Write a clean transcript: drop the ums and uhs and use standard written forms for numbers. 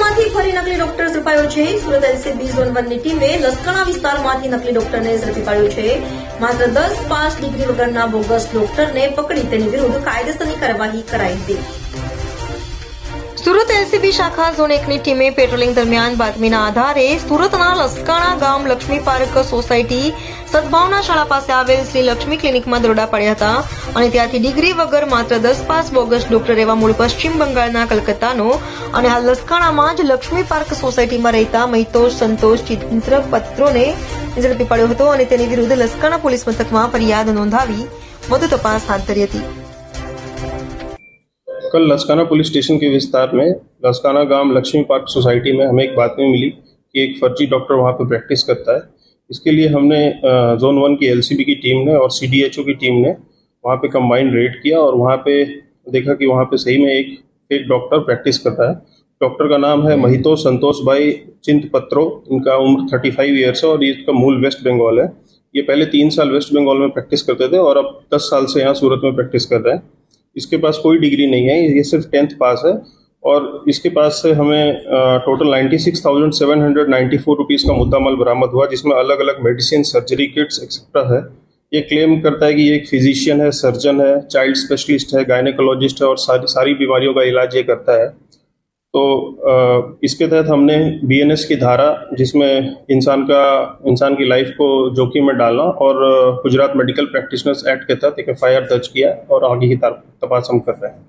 સુરતમાંથી ફરી નકલી ડોક્ટર ઝડપાયો છે। સુરત એલસીબી ઝોન 1 ની ટીમે લસકાણા વિસ્તારમાંથી નકલી ડોક્ટરને ઝડપી પાડ્યો છે। માત્ર 10 પાસ ડિગ્રી વગરના બોગસ ડોક્ટરને પકડી તેની વિરુદ્ધ કાયદેસરની કાર્યવાહી કરાઈ હતી। સુરત એલસીબી શાખા ઝોન 1 ની ટીમે પેટ્રોલિંગ દરમિયાન બાતમીના આધારે સુરતના લસકાણા ગામ લક્ષ્મી પાર્ક સોસાયટી સદભાવના શાળા પાસે આવેલ શ્રી લક્ષ્મી ક્લિનિકમાં દરોડા પાડ્યા હતા અને ત્યાંથી ડિગ્રી વગર માત્ર 10 પાસ બોગસ ડોક્ટર એવા મૂળ પશ્ચિમ બંગાળના કલકત્તાનો અને હાલ લસકાણામાં જ લક્ષ્મી પાર્ક સોસાયટીમાં રહેતા મહિતોષ સંતોષ ચિત્ર પત્રોને ઝડપી પાડ્યો હતો અને તેની વિરુદ્ધ લસકાણા પોલીસ મથકમાં ફરિયાદ નોંધાવી વધુ તપાસ હાથ ધરી હતી। कल लसकाना पुलिस स्टेशन के विस्तार में लसकाना गांव लक्ष्मी पार्क सोसाइटी में हमें एक बातमी मिली कि एक फर्जी डॉक्टर वहां पर प्रैक्टिस करता है। इसके लिए हमने जोन 1 की एलसीबी की टीम ने और सीडीएचओ की टीम ने वहां पे कंबाइंड रेड किया और वहां पे देखा कि वहां पे सही में एक फेक डॉक्टर प्रैक्टिस करता है। डॉक्टर का नाम है महितोष संतोष भाई चिंतपत्रो। इनका उम्र 35 ईयर्स है और इसका मूल वेस्ट बंगाल है। ये पहले 3 साल वेस्ट बंगाल में प्रैक्टिस करते थे और अब 10 साल से यहाँ सूरत में प्रैक्टिस कर रहे हैं। इसके पास कोई डिग्री नहीं है, ये सिर्फ 10th पास है और इसके पास से हमें टोटल 96,794 रुपीज़ का मुद्दामाल बरामद हुआ, जिसमें अलग अलग मेडिसिन, सर्जरी किट्स एक्सेट्रा है। ये क्लेम करता है कि ये एक फिजिशियन है, सर्जन है, चाइल्ड स्पेशलिस्ट है, गायनेकोलॉजिस्ट है और सारी बीमारियों का इलाज ये करता है। तो इसके तहत हमने बीएनएस की धारा, जिसमें इंसान की लाइफ को जोखिम में डालना और गुजरात मेडिकल प्रैक्टिशनर्स एक्ट के तहत एक एफआईआर दर्ज किया और आगे की तपास हम कर रहे हैं।